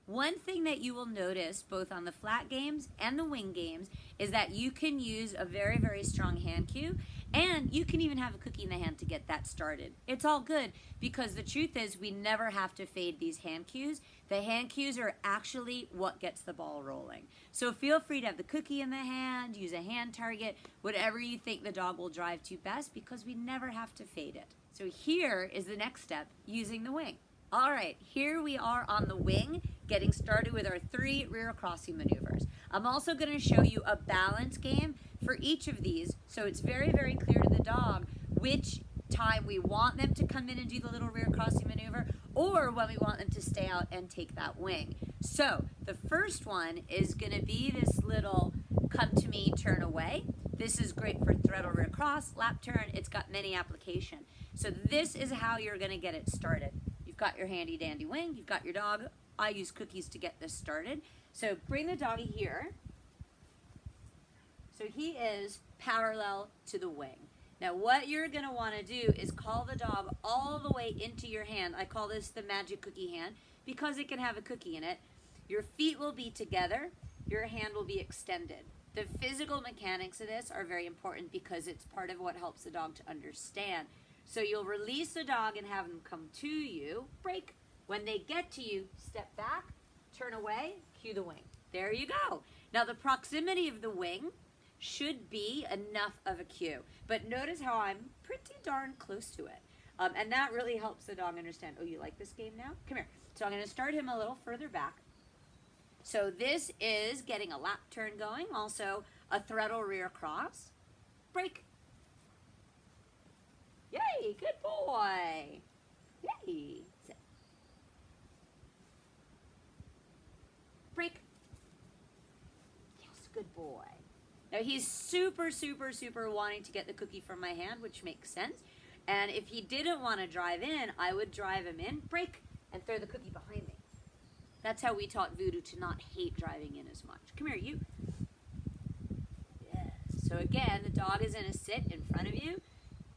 One thing that you will notice both on the flat games and the wing games is that you can use a very, very strong hand cue, and you can even have a cookie in the hand to get that started. It's all good because the truth is we never have to fade these hand cues. The hand cues are actually what gets the ball rolling. So feel free to have the cookie in the hand, use a hand target, whatever you think the dog will drive to best, because we never have to fade it. So here is the next step, using the wing. All right, here we are on the wing, getting started with our 3 rear crossing maneuvers. I'm also going to show you a balance game for each of these, so it's very, very clear to the dog which time we want them to come in and do the little rear crossing maneuver, or when we want them to stay out and take that wing. So the first one is going to be this little come to me, turn away. This is great for throttle rear cross, lap turn. It's got many applications. So this is how you're going to get it started. You've got your handy dandy wing, you've got your dog. I use cookies to get this started. So bring the doggy here. So he is parallel to the wing. Now what you're gonna wanna do is call the dog all the way into your hand. I call this the magic cookie hand because it can have a cookie in it. Your feet will be together, your hand will be extended. The physical mechanics of this are very important because it's part of what helps the dog to understand. So you'll release the dog and have them come to you, break. When they get to you, step back, turn away, cue the wing. There you go. Now the proximity of the wing should be enough of a cue. But notice how I'm pretty darn close to it. And that really helps the dog understand, oh, you like this game now? Come here. So I'm gonna start him a little further back. So this is getting a lap turn going, also a throttle rear cross, break. Yay, good boy. Yay. Sit. Break. Yes, good boy. Now he's super, super, super wanting to get the cookie from my hand, which makes sense. And if he didn't want to drive in, I would drive him in, break, and throw the cookie behind me. That's how we taught Voodoo to not hate driving in as much. Come here, you. Yes. So again, the dog is in a sit in front of you.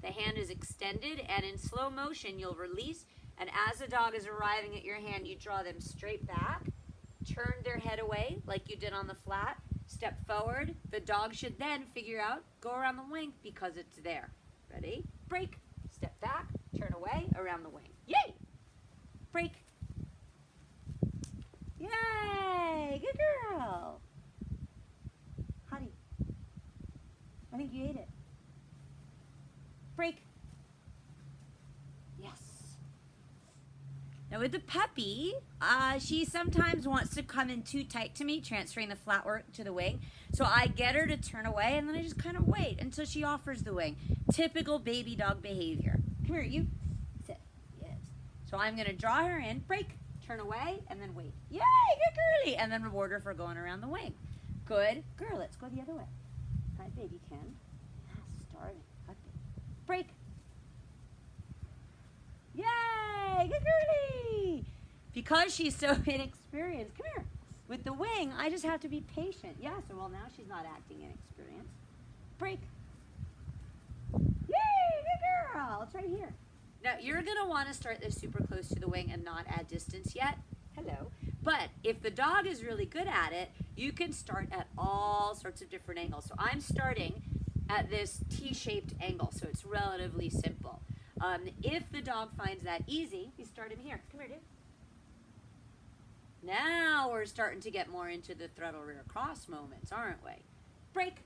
The hand is extended, and in slow motion, you'll release. And as the dog is arriving at your hand, you draw them straight back, turn their head away like you did on the flat, step forward. The dog should then figure out, go around the wing because it's there. Ready? Break. Step back, turn away, around the wing. Yay! Break. Yay! Good girl. Honey, I think you ate it. Break. Yes. Now with the puppy, she sometimes wants to come in too tight to me, transferring the flat work to the wing. So I get her to turn away, and then I just kind of wait until she offers the wing. Typical baby dog behavior. Come here, you. Sit. Yes. So I'm going to draw her in, break, turn away, and then wait. Yay, good girly. And then reward her for going around the wing. Good girl. Let's go the other way. Hi, baby Ken. Yes, starting. Break. Yay, good girly. Because she's so inexperienced, come here. With the wing, I just have to be patient. Yeah, so well now she's not acting inexperienced. Break. Yay, good girl. It's right here. Now you're gonna wanna start this super close to the wing and not add distance yet. Hello. But if the dog is really good at it, you can start at all sorts of different angles. So I'm starting at this T-shaped angle, so it's relatively simple. If the dog finds that easy, you start him here. Come here, dude. Now we're starting to get more into the throttle rear cross moments, aren't we? Break.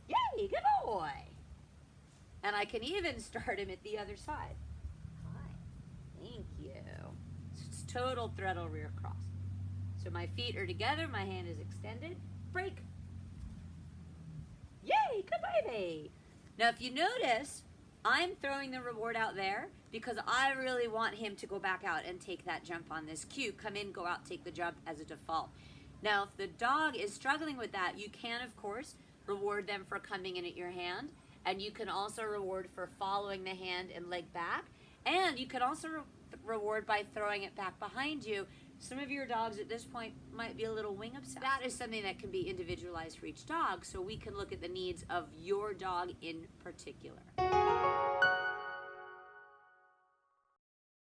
Yay, good boy. And I can even start him at the other side. Hi, thank you. It's total throttle rear cross. So my feet are together, my hand is extended. Break. Yay, good baby. Now if you notice, I'm throwing the reward out there because I really want him to go back out and take that jump on this cue. Come in, go out, take the jump as a default. Now if the dog is struggling with that, you can of course reward them for coming in at your hand, and you can also reward for following the hand and leg back, and you can also reward by throwing it back behind you. Some of your dogs at this point might be a little wing obsessed. That is something that can be individualized for each dog, so we can look at the needs of your dog in particular.